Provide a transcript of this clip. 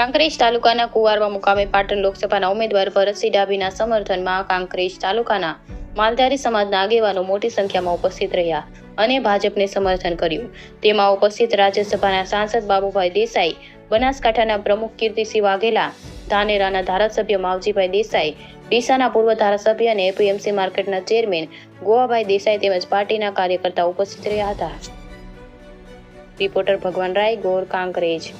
કાંકરેજ તાલુકાના કુવારવા મુકામે પાટણ લોકસભાના ઉમેદવાર ભરતસિંહ ડાભીના સમર્થનમાં કાંકરેજ તાલુકાના માલધારી સમાજના આગેવાનો મોટી સંખ્યામાં ઉપસ્થિત રહ્યા અને ભાજપને સમર્થન કર્યું. તેમાં ઉપસ્થિત રાજ્યસભાના સાંસદ બાબુભાઈ દેસાઈ, બનાસકાંઠાના પ્રમુખ કીર્તિસિંહ વાઘેલા, ધાનેરાના ધારાસભ્ય માવજીભાઈ દેસાઈ, ડીસાના પૂર્વ ધારાસભ્ય અને એપીએમસી માર્કેટના ચેરમેન ગોવાભાઈ દેસાઈ તેમજ પાર્ટીના કાર્યકર્તાઓ ઉપસ્થિત રહ્યા હતા. રિપોર્ટર ભગવાન રાય, ગોર, કાંકરેજ.